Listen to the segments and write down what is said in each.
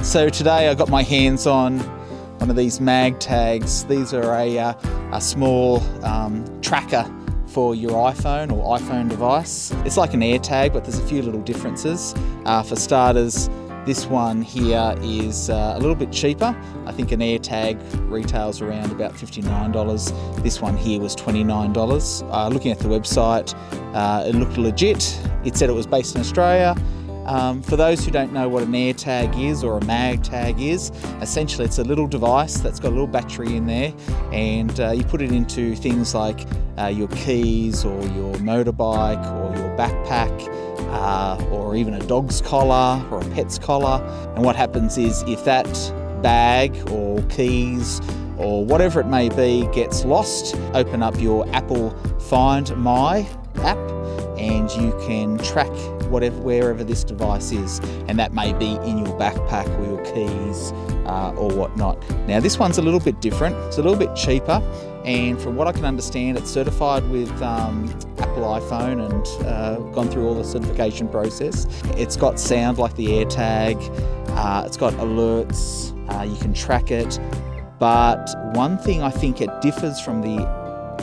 So today I got my hands on one of these mag tags. These are a small tracker for your iPhone or iPhone device. It's like an AirTag, but there's a few little differences. For starters, this one here is a little bit cheaper. I think an AirTag retails around about $59. This one here was $29. Looking at the website, it looked legit. It said it was based in Australia. For those who don't know what an AirTag is or a mag tag is, essentially it's a little device that's got a little battery in there, and you put it into things like your keys or your motorbike or your backpack, or even a dog's collar or a pet's collar. And what happens is if that bag or keys or whatever it may be gets lost, open up your Apple Find My app and you can track wherever this device is, and that may be in your backpack or your keys or whatnot. Now this one's a little bit different, it's a little bit cheaper, and from what I can understand it's certified with Apple iPhone and gone through all the certification process. It's got sound like the AirTag, it's got alerts, you can track it, but one thing I think it differs from the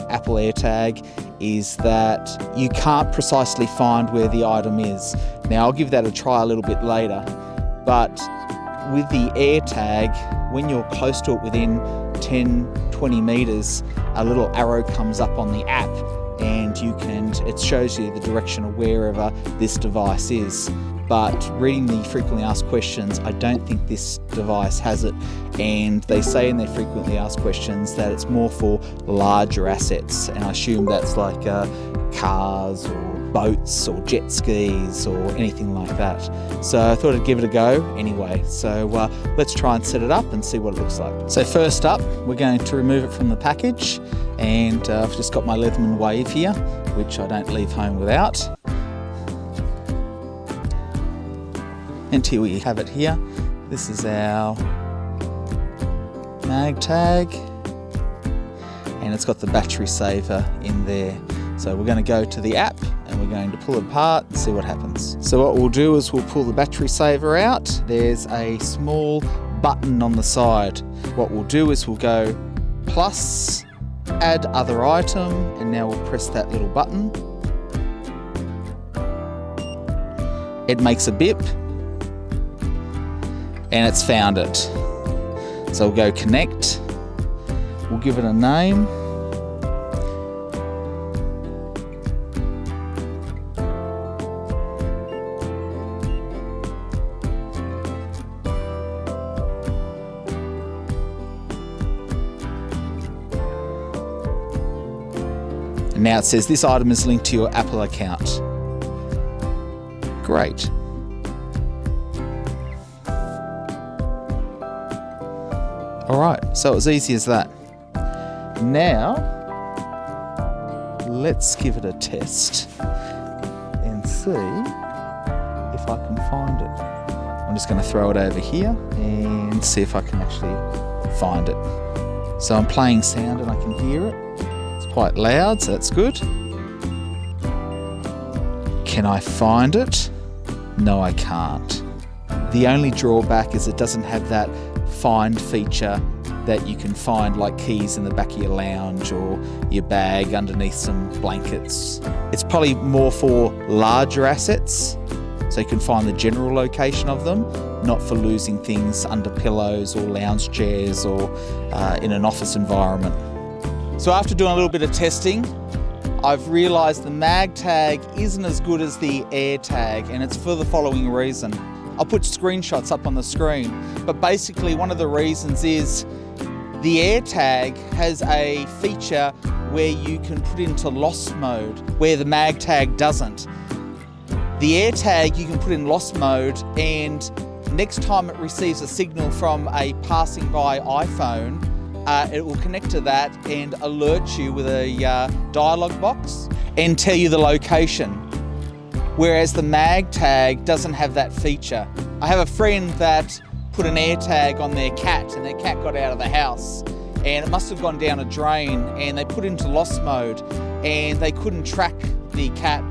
Apple AirTag is that you can't precisely find where the item is. Now I'll give that a try a little bit later, but with the AirTag, when you're close to it within 10-20 meters, a little arrow comes up on the app and it shows you the direction of wherever this device is. But reading the frequently asked questions, I don't think this device has it, and they say in their frequently asked questions that it's more for larger assets, and I assume that's like cars or boats or jet skis or anything like that. So I thought I'd give it a go anyway. So let's try and set it up and see what it looks like. So first up, we're going to remove it from the package, and I've just got my Leatherman Wave here, which I don't leave home without. And here we have it here. This is our mag tag, and it's got the battery saver in there. So we're going to go to the app and we're going to pull it apart and see what happens. So what we'll do is we'll pull the battery saver out. There's a small button on the side. What we'll do is we'll go plus, add other item, and now we'll press that little button. It makes a bip, and it's found it. So we'll go connect, we'll give it a name. And now it says this item is linked to your Apple account. Great. Alright, so it was easy as that. Now, let's give it a test and see if I can find it. I'm just going to throw it over here and see if I can actually find it. So I'm playing sound and I can hear it. It's quite loud, so that's good. Can I find it? No, I can't. The only drawback is it doesn't have that find feature that you can find like keys in the back of your lounge or your bag underneath some blankets. It's probably more for larger assets, so you can find the general location of them, not for losing things under pillows or lounge chairs or in an office environment. So after doing a little bit of testing, I've realised the mag tag isn't as good as the AirTag, and it's for the following reason. I'll put screenshots up on the screen, but basically one of the reasons is the AirTag has a feature where you can put into lost mode, where the mag tag doesn't. The AirTag you can put in lost mode, and next time it receives a signal from a passing by iPhone, it will connect to that and alert you with a dialog box and tell you the location. Whereas the mag tag doesn't have that feature. I have a friend that put an AirTag on their cat, and their cat got out of the house, and it must have gone down a drain, and they put it into lost mode, and they couldn't track the cat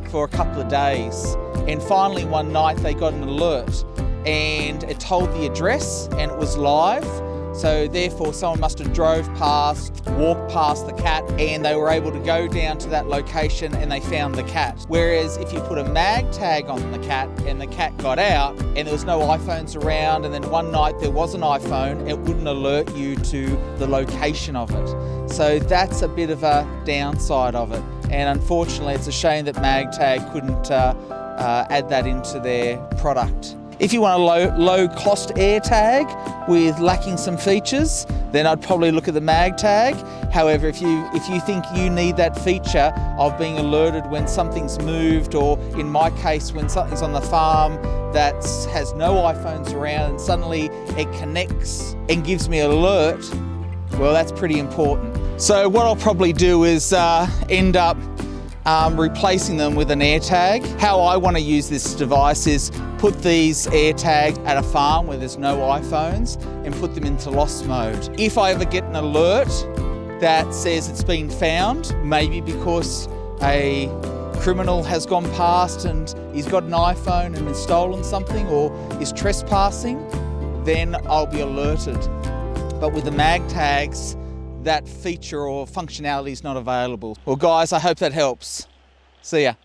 for a couple of days. And finally one night they got an alert, and it told the address and it was live. So therefore someone must have drove past, walked past the cat, and they were able to go down to that location and they found the cat. Whereas if you put a mag tag on the cat and the cat got out and there was no iPhones around, and then one night there was an iPhone, it wouldn't alert you to the location of it. So that's a bit of a downside of it. And unfortunately it's a shame that MagTag couldn't add that into their product. If you want a low cost AirTag with lacking some features, then I'd probably look at the MagTag. However, if you think you need that feature of being alerted when something's moved, or in my case, when something's on the farm that has no iPhones around and suddenly it connects and gives me an alert, well, that's pretty important. So what I'll probably do is end up replacing them with an AirTag. How I want to use this device is put these AirTags at a farm where there's no iPhones and put them into lost mode. If I ever get an alert that says it's been found, maybe because a criminal has gone past and he's got an iPhone and has stolen something or is trespassing, then I'll be alerted. But with the MagTags, that feature or functionality is not available. Well guys, I hope that helps. See ya.